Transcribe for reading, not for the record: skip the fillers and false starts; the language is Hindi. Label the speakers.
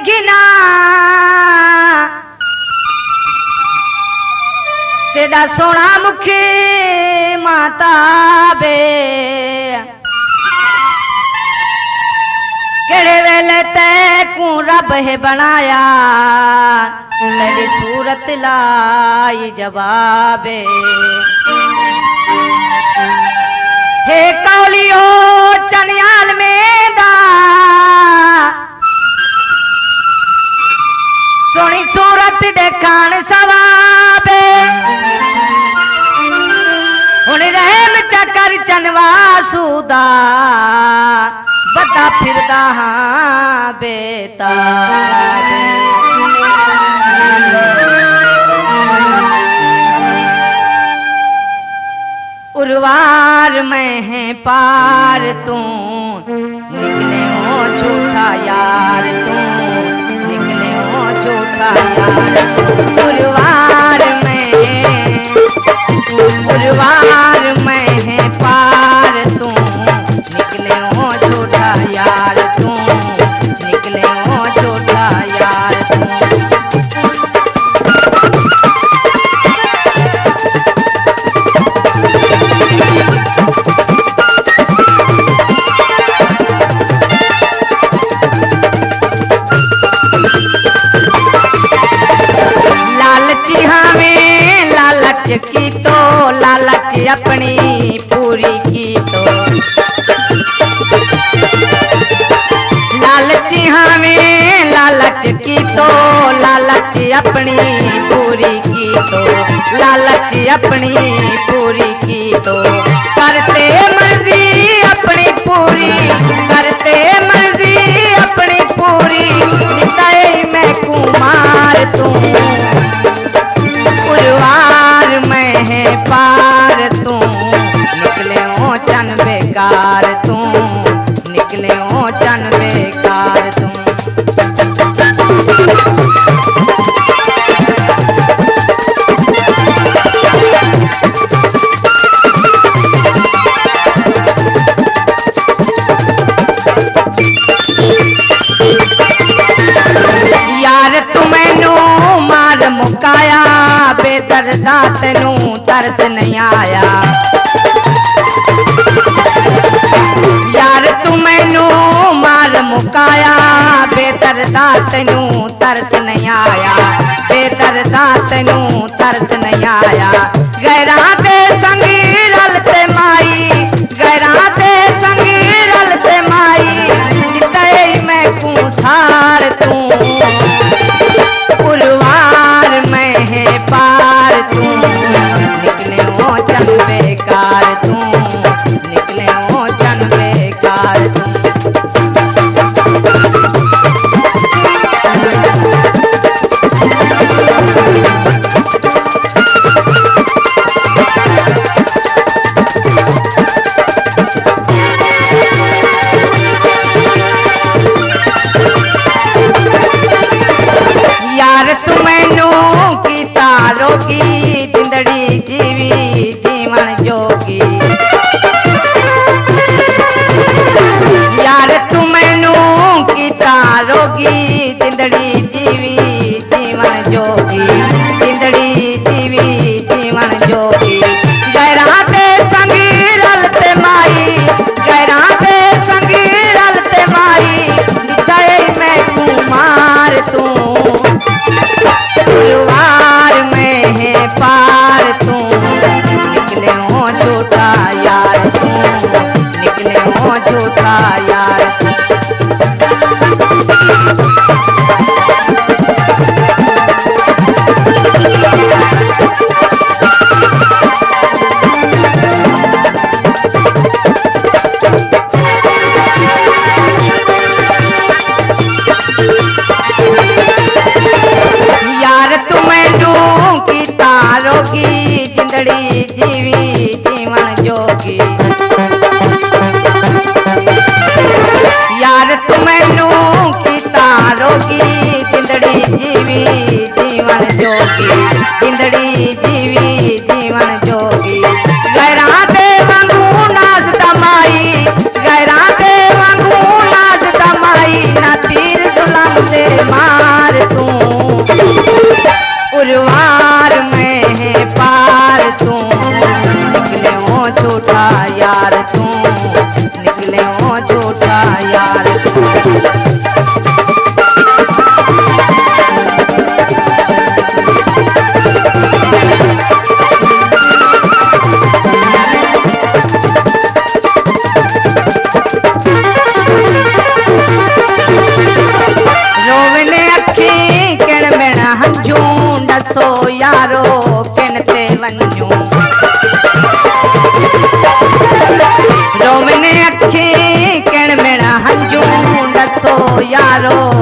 Speaker 1: घिना तेरा सोना मुखी माता बे केड़े वेले तैकू रब है बनाया तेरी सूरत लाई जवाबे हे कौलियो चनियाल में दा सोनी सूरत देखान सवाबे हुन रहम चकर चनवा सूदा बता फिरदा हाँ बेता उर्वार में है पार तू निकले हो झूठा यार तू निकले हो झूठा यार उर्वार में है पार तू निकले हो झूठा यार तू निकले हो झूठा यार तू की तो लालच अपनी पूरी की तो लालच हमें लालच की तो लालच अपनी पूरी की तो लालच अपनी पूरी की तो करते मर्जी अपनी पूरी करते मर्जी अपनी पूरी निताए मैं कुमार तू उर्वार में है पार तू निकले हो चन बेकार तू निकले हो चन बेकार तू यार तू मैनू मार मुकाया बेदर्दा तेनू तरस नहीं आया यार तू मैनू मार मुकाया बेदर्दा तेनू तरस नहीं आया बेदर्दा तेनू तरस नहीं आया गैरा दे संगी रलते माई गैरा दे संगी रलते माई जिते मैं कुसार तू उर्वार में है पार तू निकले हो चन बेकार तू निकले हो चन बेकार तू यार तू मैनू की तारो की जिंदड़ी जीवी जीवन जोगी यार तू मैनू की तारो की जिंदड़ी जीवी जीवन जोगी जिंदड़ी जीवी जीवन जोगी गैरा दे संगी रलते माई गैरा दे संगी रलते माई निताए मैं कुमार तू उर्वार में है पार तू निकले हो झूठा यार तू निकले हो झूठा यार यार तू मैनू की तारो की जिंदड़ी जीवी जीवन जोगी यार तू मैनू की तारो की जिंदड़ी जीवी जीवन जोगी जिंदड़ी जीवी जीवन जोगी गैरा दे वांगू नाज तमाई गैरा दे वांगू नाज तमाई ना तीर दुलाम दे तारो